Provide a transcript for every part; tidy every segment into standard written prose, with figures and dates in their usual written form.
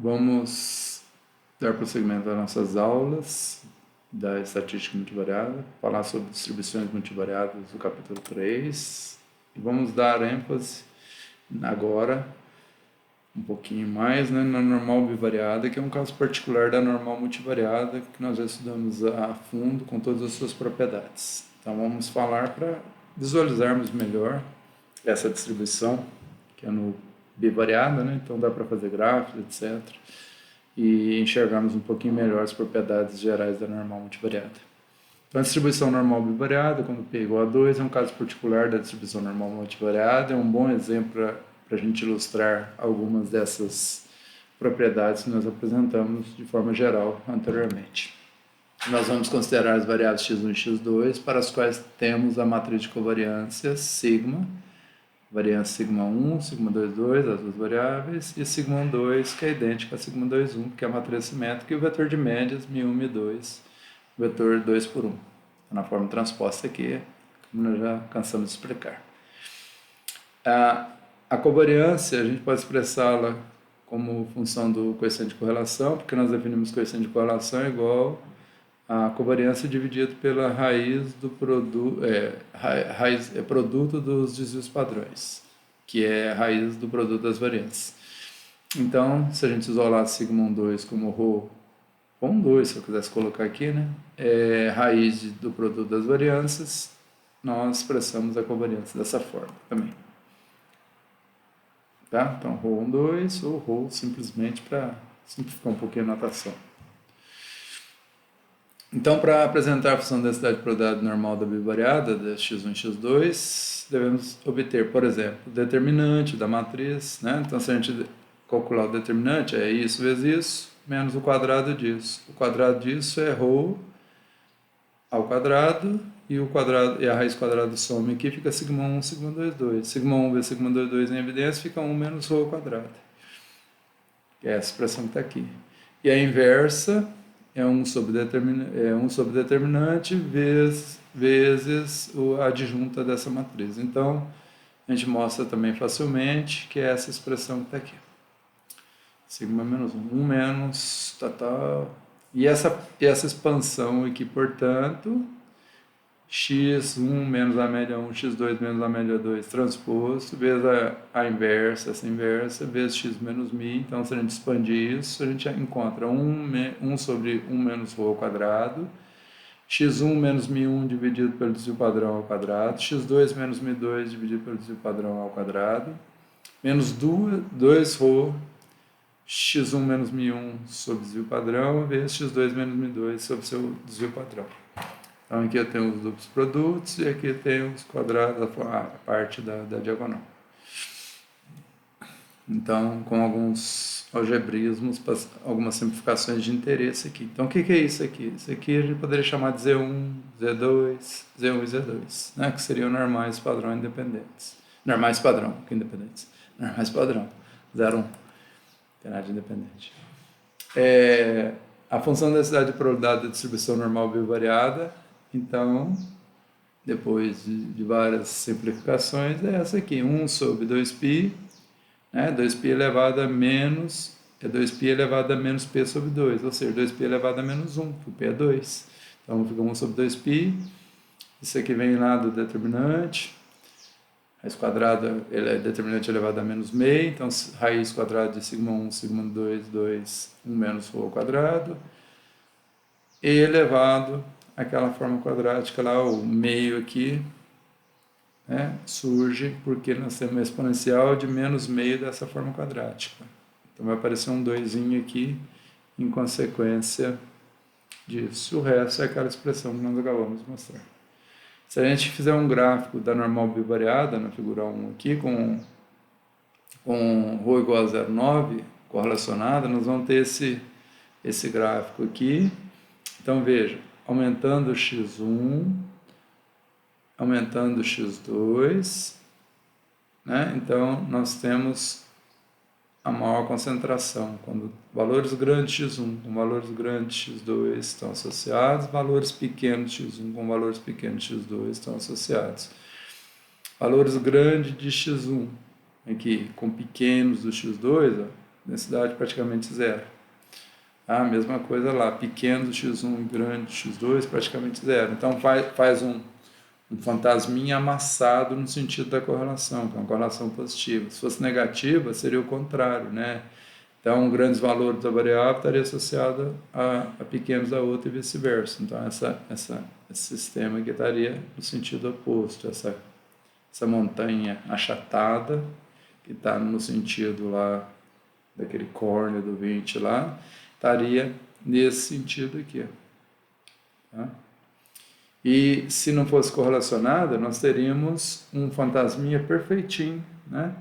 Vamos dar prosseguimento às nossas aulas da estatística multivariada, falar sobre distribuições multivariadas do capítulo 3 e vamos dar ênfase agora um pouquinho mais na normal bivariada, que é um caso particular da normal multivariada que nós já estudamos a fundo com todas as suas propriedades. Então vamos falar para visualizarmos melhor essa distribuição, que é no bivariada, né? Então dá para fazer gráficos, etc. E enxergarmos um pouquinho melhor as propriedades gerais da normal multivariada. Então a distribuição normal bivariada, quando P igual a 2, é um caso particular da distribuição normal multivariada, é um bom exemplo para a gente ilustrar algumas dessas propriedades que nós apresentamos de forma geral anteriormente. Nós vamos considerar as variáveis x1 e x2, para as quais temos a matriz de covariância sigma, variância sigma1, sigma2, 2, as duas variáveis, e sigma2, que é idêntica a sigma2, 1, que é a matriz simétrica, e o vetor de médias, mi1, mi2, vetor 2 por 1. Na forma transposta aqui, como nós já cansamos de explicar. A covariância, a gente pode expressá-la como função do coeficiente de correlação, porque nós definimos coeficiente de correlação igual a covariância dividido pela raiz do produto dos desvios padrões, que é a raiz do produto das variâncias. Então, se a gente isolar sigma 2 como ρ, 2, se eu quisesse colocar aqui, né, é raiz do produto das variâncias, nós expressamos a covariância dessa forma também. Tá? Então, ρ 2 ou ρ simplesmente para simplificar um pouquinho a notação. Então, para apresentar a função de densidade de probabilidade normal da bivariada, da x1 e x2, devemos obter, por exemplo, o determinante da matriz, né? Então, se a gente calcular o determinante, é isso vezes isso, menos o quadrado disso. O quadrado disso é ρ ao quadrado, e a raiz quadrada soma aqui fica sigma1, sigma2, 2. Sigma1 vezes sigma2, 2 em evidência fica 1 menos ρ ao quadrado. É essa expressão que está aqui. E a inversa é 1 sobre determinante vezes a adjunta dessa matriz. Então, a gente mostra também facilmente que é essa expressão que está aqui. Sigma menos 1, 1 menos tal. E essa expansão aqui, portanto, x1 menos a média 1, x2 menos a média 2 transposto, vezes a inversa, essa inversa, vezes x menos mi. Então, se a gente expandir isso, a gente encontra 1 sobre 1 menos ρ ao quadrado, x1 menos mi1 dividido pelo desvio padrão ao quadrado, x2 menos mi2 dividido pelo desvio padrão ao quadrado, menos 2ρ, x1 menos mi1 sobre desvio padrão, vezes x2 menos mi2 sobre seu desvio padrão. Então, aqui eu tenho os duplos produtos e aqui eu tenho os quadrados, a parte da diagonal. Então, com alguns algebrismos, algumas simplificações de interesse aqui. Então, o que é isso aqui? Isso aqui a gente poderia chamar de Z1, Z2, Z1 e Z2, né? Que seriam normais padrão independentes. Normais padrão, que independentes. Normais padrão, 0, 1. Não tem nada de independente. A função da densidade de probabilidade da distribuição normal bivariada, então, depois de várias simplificações, é essa aqui, 1 sobre 2π, né? 2π elevado a menos, 2π elevado a menos p sobre 2, ou seja, 2π elevado a menos 1, que o p é 2. Então, fica 1 sobre 2π, isso aqui vem lá do determinante, raiz quadrada é determinante elevado a menos meio, então raiz quadrada de sigma 1, sigma 2, 2, 1 menos ρ ao quadrado, e elevado àquela forma quadrática lá, o meio aqui, né, surge porque nós temos uma exponencial de menos meio dessa forma quadrática. Então vai aparecer um 2 aqui em consequência disso. O resto é aquela expressão que nós acabamos de mostrar. Se a gente fizer um gráfico da normal bivariada, na figura 1 aqui, com ρ igual a 0,9 correlacionada, nós vamos ter esse gráfico aqui. Então, veja, aumentando x1, aumentando x2, né? Então, nós temos a maior concentração, quando valores grandes x1 com valores grandes x2 estão associados, valores pequenos x1 com valores pequenos x2 estão associados. Valores grandes de x1 aqui com pequenos do x2, ó, densidade praticamente zero. A mesma coisa lá, pequeno x1 e grande x2 praticamente zero. Então faz um fantasminha amassado no sentido da correlação, que é uma correlação positiva. Se fosse negativa, seria o contrário, né? Então, grandes valores da variável estaria associado a pequenos da outra e vice-versa. Então, esse sistema aqui estaria no sentido oposto. Essa montanha achatada, que está no sentido lá daquele córneo do 20 lá, estaria nesse sentido aqui. Tá? E se não fosse correlacionada, nós teríamos um fantasminha perfeitinho, né?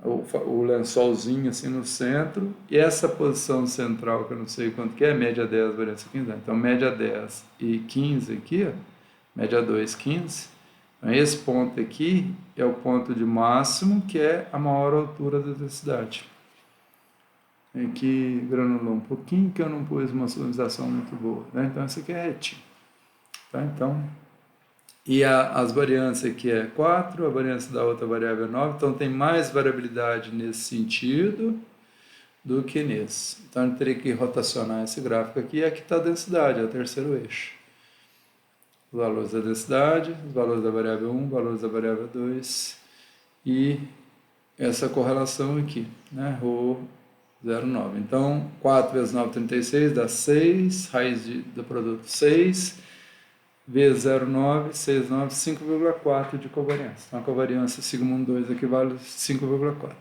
O lençolzinho assim no centro, e essa posição central, que eu não sei quanto que é, média 10, variância 15, então média 10 e 15 aqui, ó, média 2, 15, então esse ponto aqui é o ponto de máximo, que é a maior altura da densidade. Aqui granulou um pouquinho, que eu não pus uma sonorização muito boa, né? Então esse aqui é retinho, tá? Então, e as variâncias aqui é 4, a variância da outra variável é 9, então tem mais variabilidade nesse sentido do que nesse. Então eu teria que rotacionar esse gráfico aqui, e aqui está a densidade, é o terceiro eixo. Os valores da densidade, os valores da variável 1, valores da variável 2 e essa correlação aqui, né? Rho 0,9. Então 4 vezes 9, 36, dá 6, raiz do produto 6, vezes 0,9, 6,9, 5,4 de covariância. Então, a covariância sigma 2 equivale a 5,4.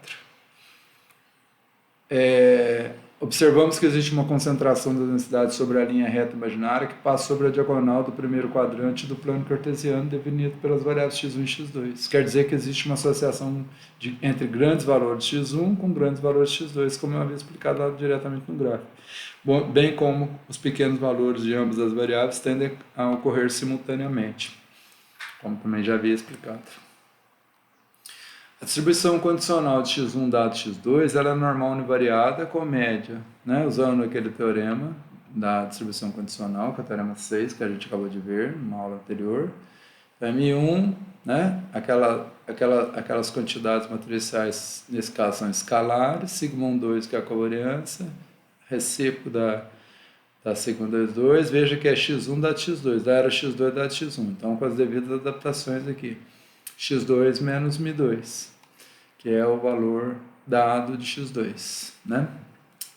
Observamos que existe uma concentração da densidade sobre a linha reta imaginária que passa sobre a diagonal do primeiro quadrante do plano cartesiano definido pelas variáveis x1 e x2. Quer dizer que existe uma associação entre grandes valores x1 com grandes valores x2, como eu havia explicado lá diretamente no gráfico. Bom, bem como os pequenos valores de ambas as variáveis tendem a ocorrer simultaneamente, como também já havia explicado. A distribuição condicional de x1 dado x2 ela é normal univariada com média, né? Usando aquele teorema da distribuição condicional, que é o teorema 6, que a gente acabou de ver na aula anterior. M1, né? Aquelas quantidades matriciais, nesse caso, são escalares, sigma 2, que é a covariância, recíproco da sigma 2, veja que é x1 dado x2, da era x2 dado x1, então com as devidas adaptações aqui, x2 menos μ2, que é o valor dado de x2, né?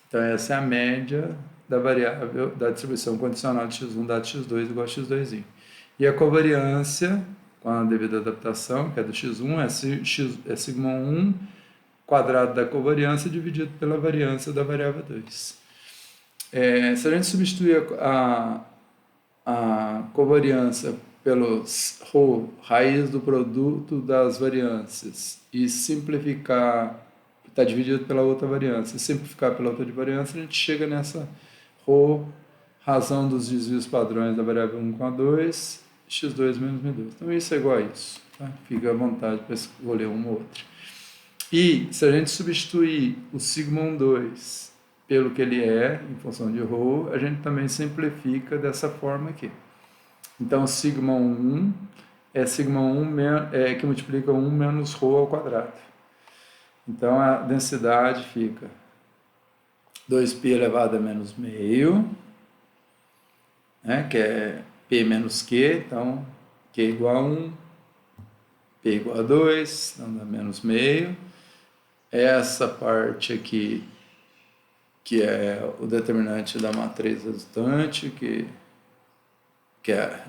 Então essa é a média da variável, da distribuição condicional de x1 dado x2 igual a x2. E a covariância, com a devida adaptação, que é do x1, é sigma 1 quadrado da covariância dividido pela variância da variável 2. Se a gente substituir a covariância pelos ρ, raiz do produto das variâncias, e simplificar, está dividido pela outra variância, e simplificar pela outra variância, a gente chega nessa ρ, razão dos desvios padrões da variável 1 com a 2, x2 menos μ2. Então isso é igual a isso, tá? Fica à vontade para escolher uma ou outra. E se a gente substituir o sigma 2 pelo que ele é, em função de ρ, a gente também simplifica dessa forma aqui. Então, sigma 1 é sigma 1 que multiplica 1 menos ρ ao quadrado. Então, a densidade fica 2π elevado a menos meio, né, que é P menos Q, então Q igual a 1, P igual a 2, então dá menos meio. Essa parte aqui, que é o determinante da matriz resultante, que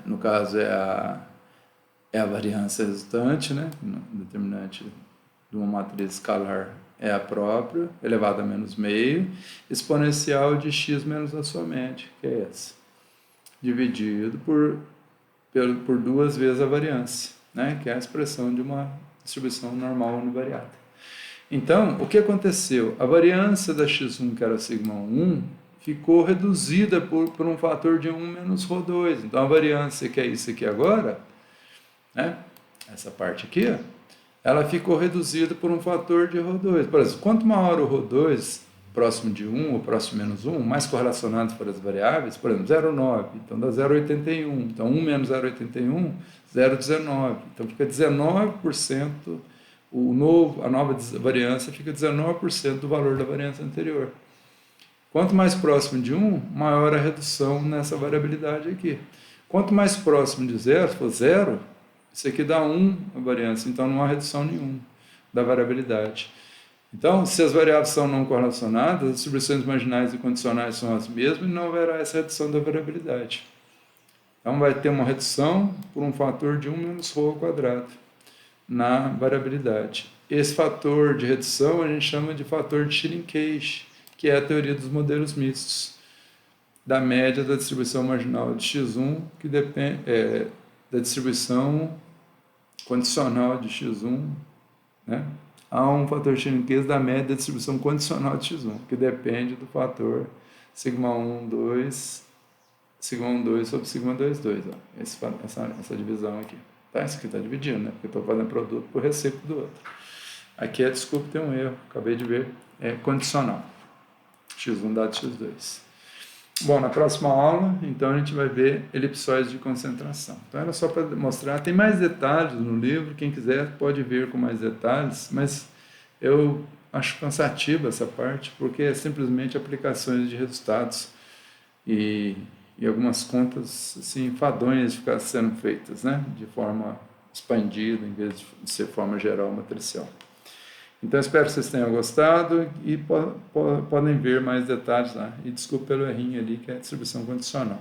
no caso é a variância resultante, né? O determinante de uma matriz escalar é a própria, elevado a menos meio, exponencial de x menos a sua média, que é essa, dividido por 2 vezes a variância, né? Que é a expressão de uma distribuição normal univariada. Então, o que aconteceu? A variância da x1, que era sigma 1, ficou reduzida por um fator de 1 menos ρ2. Então, a variância, que é isso aqui agora, né? Essa parte aqui, ó, ela ficou reduzida por um fator de ρ2. Por exemplo, quanto maior o ρ2, próximo de 1 ou próximo de menos 1, mais correlacionados para as variáveis, por exemplo, 0,9, então dá 0,81. Então, 1 menos 0,81, 0,19. Então, fica 19% a nova variância fica 19% do valor da variância anterior. Quanto mais próximo de 1, maior a redução nessa variabilidade aqui. Quanto mais próximo de 0, se for 0, isso aqui dá 1 a variância, então não há redução nenhuma da variabilidade. Então, se as variáveis são não correlacionadas, as distribuições marginais e condicionais são as mesmas e não haverá essa redução da variabilidade. Então, vai ter uma redução por um fator de 1 menos ρ ao quadrado na variabilidade. Esse fator de redução a gente chama de fator de Schilling-Cage, que é a teoria dos modelos mistos, da média da distribuição marginal de x1, que depende da distribuição condicional de x1, né? Há um fator Schilling-Cage da média da distribuição condicional de x1, que depende do fator σ1, 2, σ1, 2 sobre σ2, 2. Ó. Essa divisão aqui. Tá? Isso aqui está dividindo, né? Porque eu estou fazendo produto por recíproco do outro. Aqui desculpa, tem um erro, acabei de ver, é condicional. x1 dado x2. Bom, na próxima aula, então, a gente vai ver elipsóides de concentração. Então, era só para mostrar. Tem mais detalhes no livro, quem quiser pode ver com mais detalhes, mas eu acho cansativa essa parte, porque é simplesmente aplicações de resultados e algumas contas assim, enfadonhas de ficar sendo feitas, né? De forma expandida, em vez de ser forma geral matricial. Então, espero que vocês tenham gostado e podem ver mais detalhes lá. E desculpe pelo errinho ali, que é a distribuição condicional.